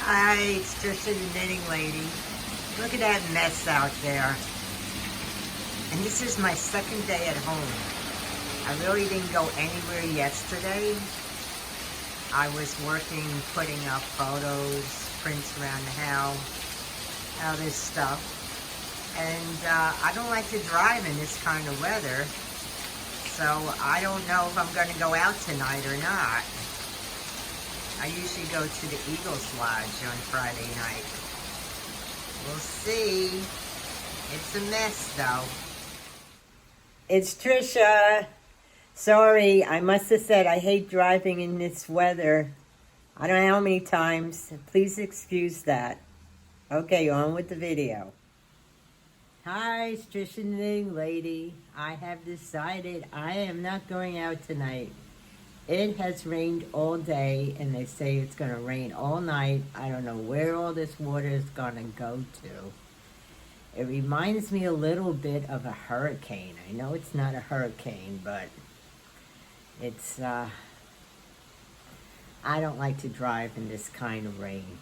Hi, it's Trisha the Knitting Lady. Look at that mess out there. And this is my second day at home. I really didn't go anywhere yesterday. I was working, putting up photos, prints around the house, all this stuff. And I don't like to drive in this kind of weather. So I don't know if I'm going to go out tonight or not. I usually go to the Eagles Lodge on Friday night. We'll see. It's a mess, though. It's Trisha. Sorry, I must have said I hate driving in this weather. I don't know how many times. Please excuse that. Okay, on with the video. Hi, it's Trisha the Knitting Lady. I have decided I am not going out tonight. It has rained all day, and they say it's going to rain all night. I don't know where all this water is going to go to. It reminds me a little bit of a hurricane. I know it's not a hurricane, but it's, I don't like to drive in this kind of rain.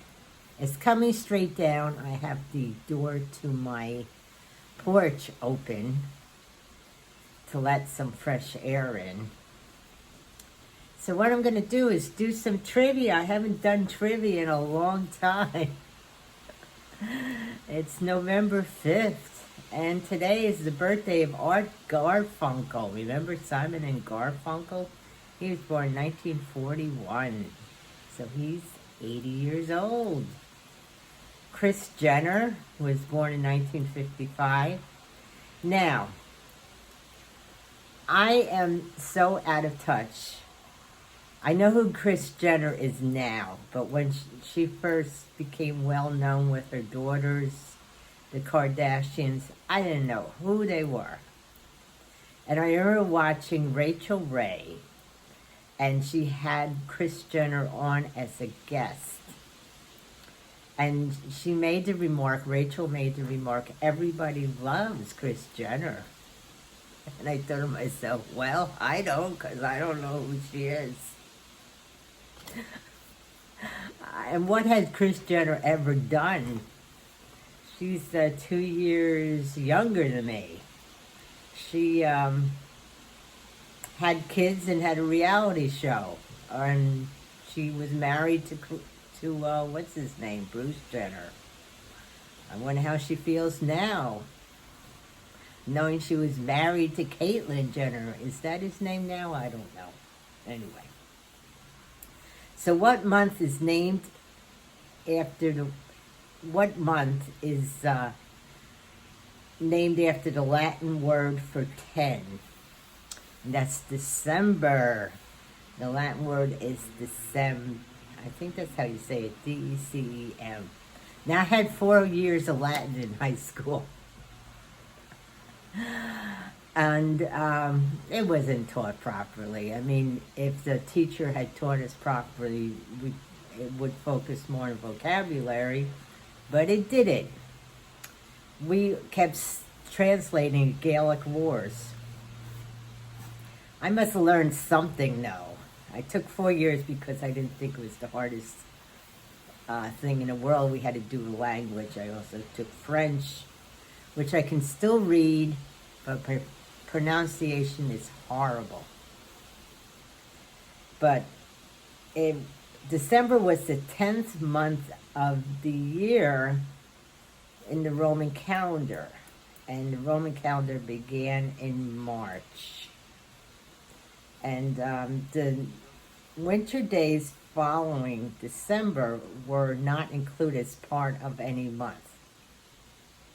It's coming straight down. I have the door to my porch open to let some fresh air in. So what I'm going to do is do some trivia. I haven't done trivia in a long time. It's November 5th, and today is the birthday of Art Garfunkel. Remember Simon and Garfunkel? He was born in 1941, so he's 80 years old. Kris Jenner was born in 1955. Now, I am so out of touch. I know who Kris Jenner is now, but when she first became well known with her daughters, the Kardashians, I didn't know who they were. And I remember watching Rachel Ray, and she had Kris Jenner on as a guest. And she made the remark, Rachel made the remark, everybody loves Kris Jenner. And I thought to myself, well, I don't, because I don't know who she is. And what has Kris Jenner ever done? She's 2 years younger than me. She had kids and had a reality show, and she was married to what's his name, Bruce Jenner. I wonder how she feels now, knowing she was married to Caitlyn Jenner. Is that his name now? I don't know. Anyway. So what month is named after what month is named after the Latin word for 10? And that's December. The Latin word is Decem. I think that's how you say it, D-E-C-E-M. Now, I had 4 years of Latin in high school. And it wasn't taught properly. I mean, if the teacher had taught us properly, it would focus more on vocabulary, but it didn't. We kept translating Gaelic wars. I must have learned something, though. I took 4 years because I didn't think it was the hardest thing in the world. We had to do the language. I also took French, which I can still read, but pronunciation is horrible. But December was the 10th month of the year in the Roman calendar. And the Roman calendar began in March. And the winter days following December were not included as part of any month.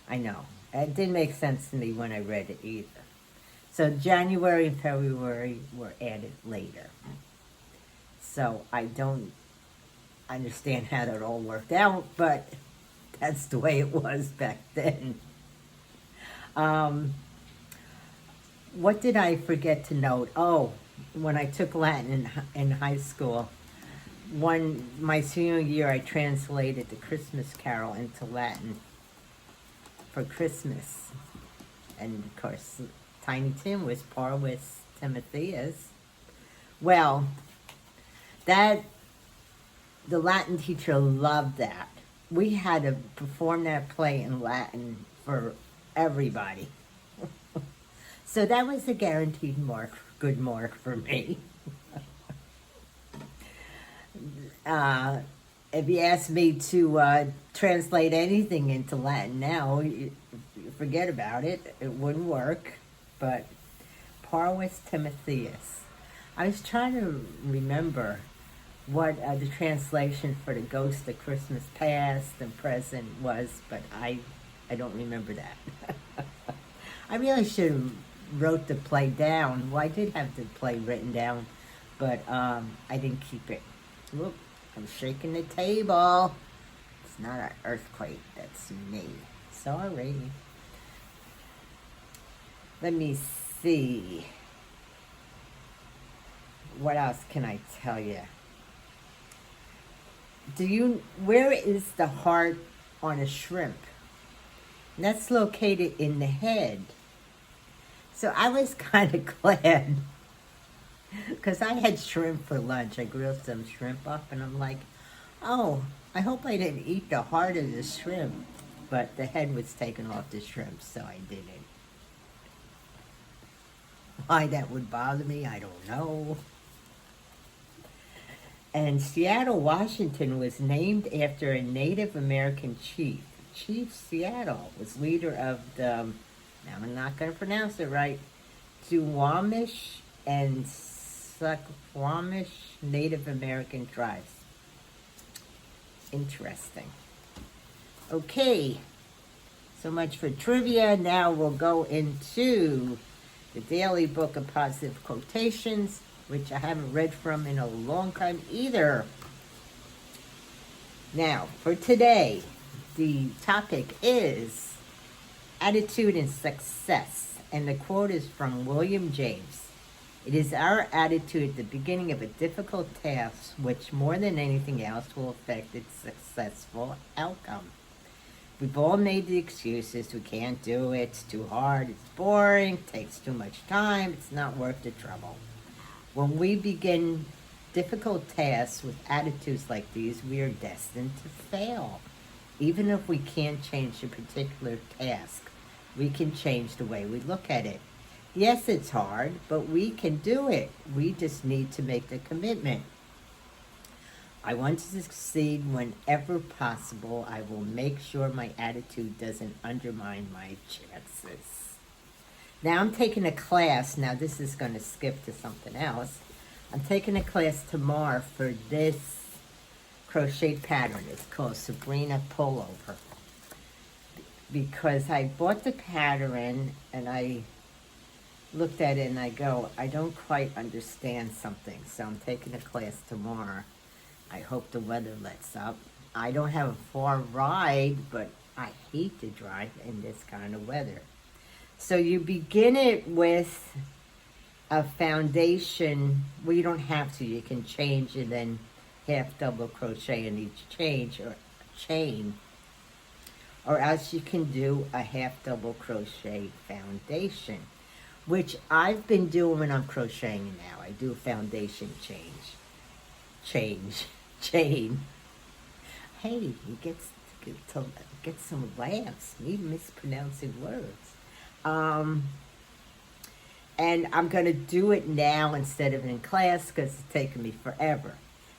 I know. It didn't make sense to me when I read it either. So January and February were added later. So I don't understand how that all worked out, but that's the way it was back then. What did I forget to note? Oh, when I took Latin in high school, my senior year I translated the Christmas Carol into Latin for Christmas. And of course, Tiny Tim was Parvis Timotheus. Well, that the Latin teacher loved that. We had to perform that play in Latin for everybody. So that was a guaranteed mark, good mark for me. Uh, if you ask me to translate anything into Latin now, you forget about it. It wouldn't work. But Parvis Timotheus. I was trying to remember what the translation for the Ghost of Christmas Past and Present was, but I don't remember that. I really should have wrote the play down. Well, I did have the play written down, but I didn't keep it. Whoop, I'm shaking the table. It's not an earthquake, that's me. Sorry. Let me see. What else can I tell you? Where is the heart on a shrimp? And that's located in the head. So I was kind of glad because I had shrimp for lunch. I grilled some shrimp up and I'm like, oh, I hope I didn't eat the heart of the shrimp. But the head was taken off the shrimp, so I didn't. Why that would bother me, I don't know. And Seattle, Washington was named after a Native American chief. Chief Seattle was leader of the, now I'm not going to pronounce it right, Duwamish and Suquamish Native American tribes. Interesting. Okay, so much for trivia. Now we'll go into the Daily Book of Positive Quotations, which I haven't read from in a long time either. Now, for today, the topic is attitude and success, and the quote is from William James. It is our attitude at the beginning of a difficult task which, more than anything else, will affect its successful outcome. We've all made the excuses. We can't do it. It's too hard. It's boring. It takes too much time. It's not worth the trouble. When we begin difficult tasks with attitudes like these, we are destined to fail. Even if we can't change a particular task, we can change the way we look at it. Yes, it's hard, but we can do it. We just need to make the commitment. I want to succeed whenever possible. I will make sure my attitude doesn't undermine my chances. Now I'm taking a class. Now this is going to skip to something else. I'm taking a class tomorrow for this crochet pattern. It's called Sabrina Pullover. Because I bought the pattern and I looked at it and I go, I don't quite understand something. So I'm taking a class tomorrow. I hope the weather lets up. I don't have a far ride, but I hate to drive in this kind of weather. So you begin it with a foundation. Well, you don't have to. You can change and then half double crochet in each chain. Or else you can do a half double crochet foundation, which I've been doing when I'm crocheting now. I do a foundation chain. Hey, you get some laughs, me mispronouncing words. And I'm going to do it now instead of in class because it's taken me forever.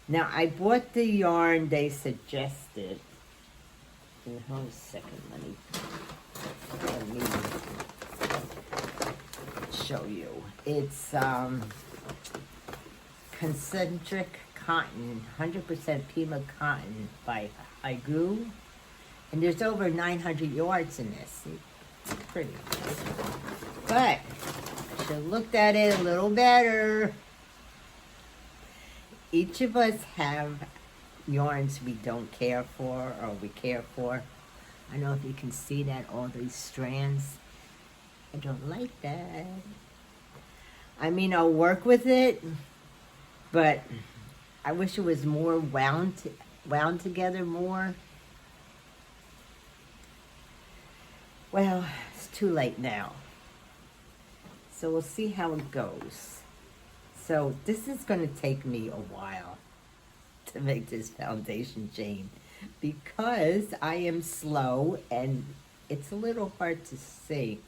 Now, I bought the yarn they suggested. Hold a second, let me show you. It's concentric cotton, 100% Pima cotton by Haigu. And there's over 900 yards in this. It's pretty. But I should have looked at it a little better. Each of us have yarns we don't care for or we care for. I don't know if you can see that, all these strands. I don't like that. I mean, I'll work with it, but I wish it was more wound together more. Well, it's too late now. So we'll see how it goes. So this is going to take me a while to make this foundation chain because I am slow and it's a little hard to see.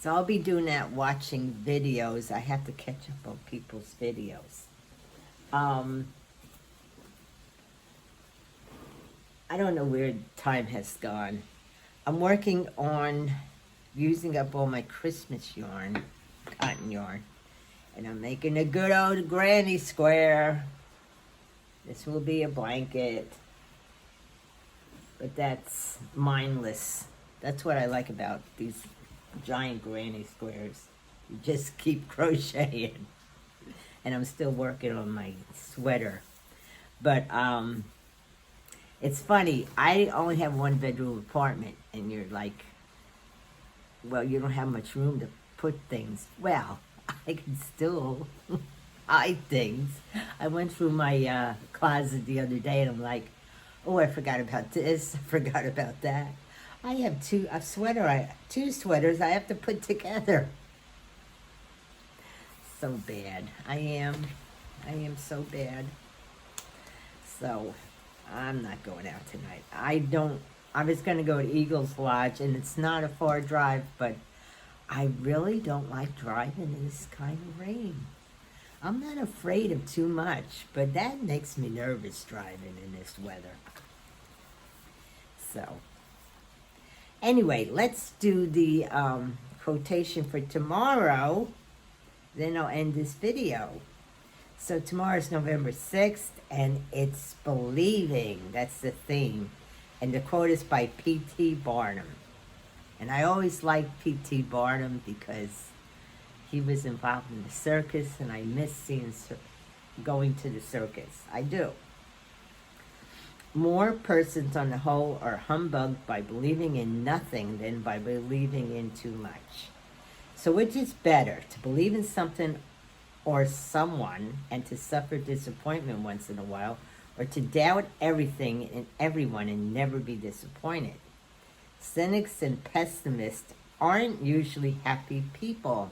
So I'll be doing that, watching videos. I have to catch up on people's videos. I don't know where time has gone. I'm working on using up all my Christmas yarn, cotton yarn. And I'm making a good old granny square. This will be a blanket. But that's mindless. That's what I like about these giant granny squares. You just keep crocheting. And I'm still working on my sweater. But it's funny. I only have one bedroom apartment. And you're like, well, you don't have much room to put things. Well, I can still hide things. I went through my closet the other day and I'm like, oh, I forgot about this, I forgot about that. I have two sweaters I have to put together. So bad. I am so bad. So I'm not going out tonight. I was gonna go to Eagles Lodge and it's not a far drive, but I really don't like driving in this kind of rain. I'm not afraid of too much, but that makes me nervous driving in this weather. So, anyway, let's do the quotation for tomorrow. Then I'll end this video. So tomorrow's November 6th, and it's believing. That's the theme. And the quote is by P.T. Barnum. And I always liked P.T. Barnum because he was involved in the circus, and I miss going to the circus. I do. More persons on the whole are humbugged by believing in nothing than by believing in too much. So which is better, to believe in something or someone and to suffer disappointment once in a while, or to doubt everything and everyone and never be disappointed? Cynics and pessimists aren't usually happy people.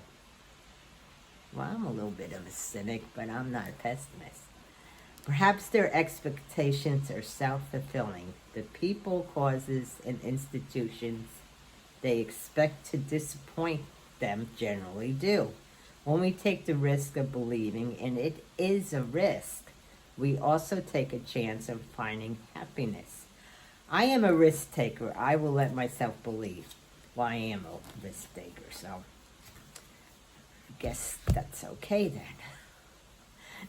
Well, I'm a little bit of a cynic, but I'm not a pessimist. Perhaps their expectations are self-fulfilling. The people, causes, and institutions they expect to disappoint them generally do. When we take the risk of believing, and it is a risk, we also take a chance of finding happiness. I am a risk taker. I will let myself believe. Well, I am a risk taker, so I guess that's okay then.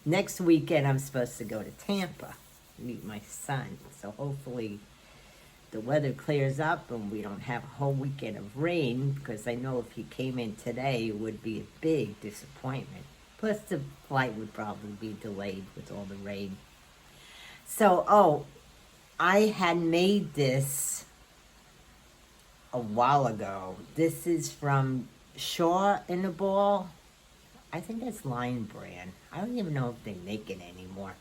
Next weekend, I'm supposed to go to Tampa, meet my son. So hopefully the weather clears up and we don't have a whole weekend of rain, because I know if he came in today, it would be a big disappointment. Plus the flight would probably be delayed with all the rain. So, I had made this a while ago. This is from Shaw in the Ball. I think that's Lion Brand. I don't even know if they make it anymore.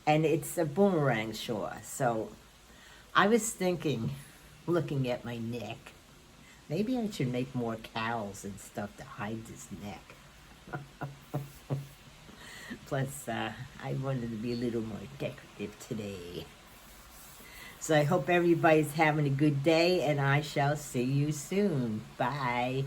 And it's a boomerang Shaw. So I was thinking, looking at my neck, maybe I should make more cowls and stuff to hide this neck. Plus, I wanted to be a little more decorative today. So I hope everybody's having a good day, and I shall see you soon. Bye.